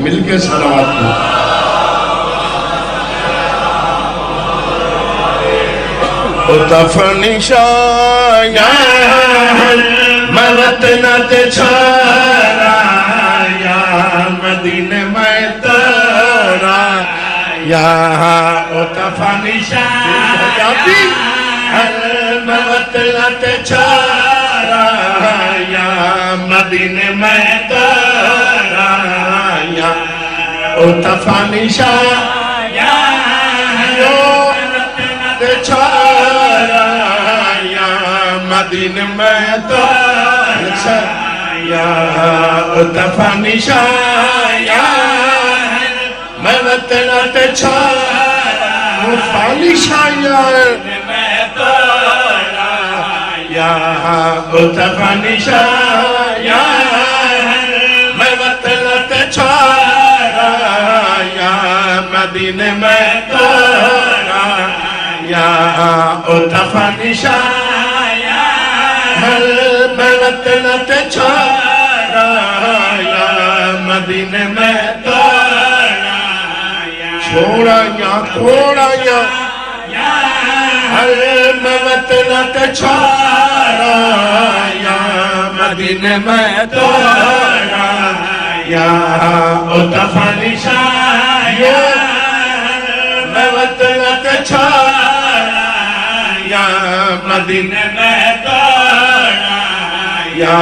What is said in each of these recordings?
مل کے صلوات پڑھو اتفنی شایا میں وطن تے چھارا یا مدینے میں تارا یا اتفنی شایا میں وطن تے چھارا یا مدینے میں تارا یا اتفنی شایا تے چھارا یا مدینے میں تارا یا اتفنی شایا میں وطن تے چھارا فانی شایا میں تارا یا اتفنی شایا میں وطن تے چھارا یا مدینے میں تارا یا اتفنی شایا میں وطن تے چھارا یا مدینے میں تارا چھوڑا یا تھوڑا یا میں وطن تے چھارا یا مدینے میں تارا یا اتفنی شایا میں وطن تے چھارا یا مدینے میں تارا یا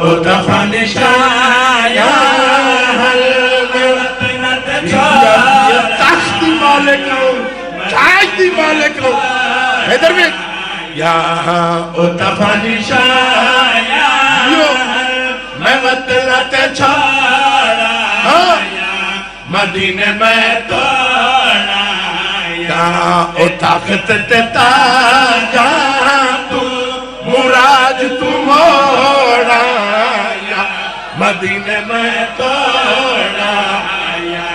اتفنی شایا میں وطن تے چھارا تختی مالک ہوں تاجدی مالک ہوں حیدر میں یا اتفنی شایا میں وطن تے چھارا یا مدینے میں تارا یا اتاقت تے تاجا تو مراد تو موڑا یا مدینے میں تارا یا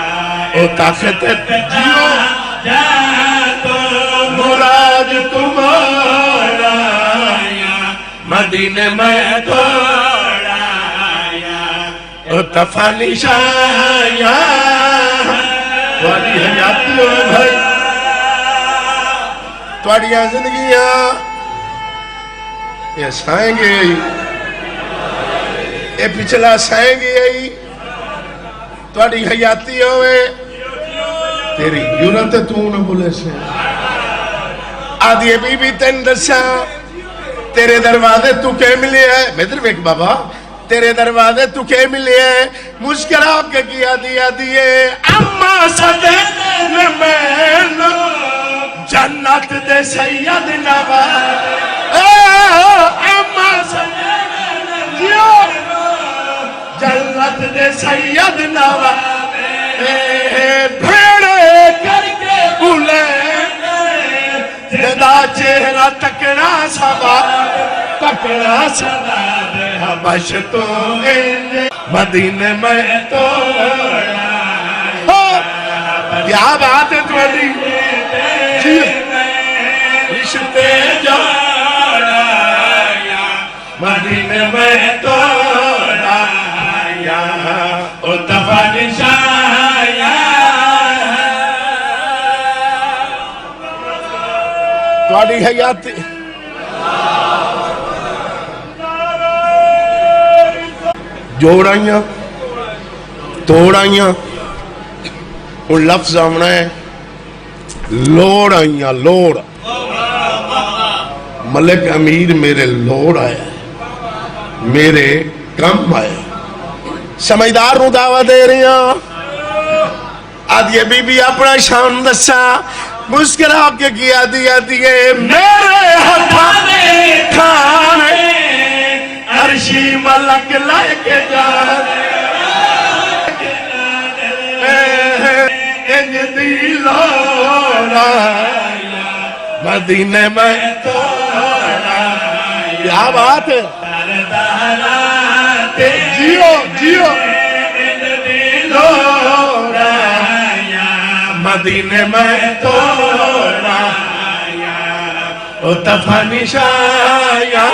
اتاقت تے تاجا تو مراد تو موڑا یا مدینے میں تارا یا اتفنی شایا توڑی حیاتی ہو بھائی توڑیاں زندگیاں یہ سائیں گے یہ پچھلا سائیں گے توڑی حیاتی ہوئے تیری یورت تو نہ بولے سے آدھی بی بی تین دسا تیرے دروازے تو کے ملے ہے میدر بیک بابا تیرے دروازے تو کے ملے ہے مسکرا کے کیا دیا دیئے اما صدق میں نو جنت دے سید نواز اما صدق جنت دے سید نواز بھیڑے کر کے بولے جدا چہرہ تکڑا سبا تکڑا سبا حبش تو مدینے میں توڑا کیا بات ہے تمہاری رشتے جوڑا مدینے میں توڑا یا اتفنی شایا تمہاری حیاتی جوڑائیاں توڑائیاں ان لفظ آمنا ہے لوڑائیاں لوڑ ملک امیر میرے لوڑ آیا میرے کم آیا سمجھدار نو دعویٰ دے رہی ہیں آج یہ بی بی اپنا شان دسا مسکرا کے کیا دیا دیئے میرے ہتھانے کھانے عرشی ملک لائے کے جانے انج دی لوڑا مدینے میں توڑا کیا بات ہے جیو جیو لوڑا مدینے میں توڑا اتفنی شایا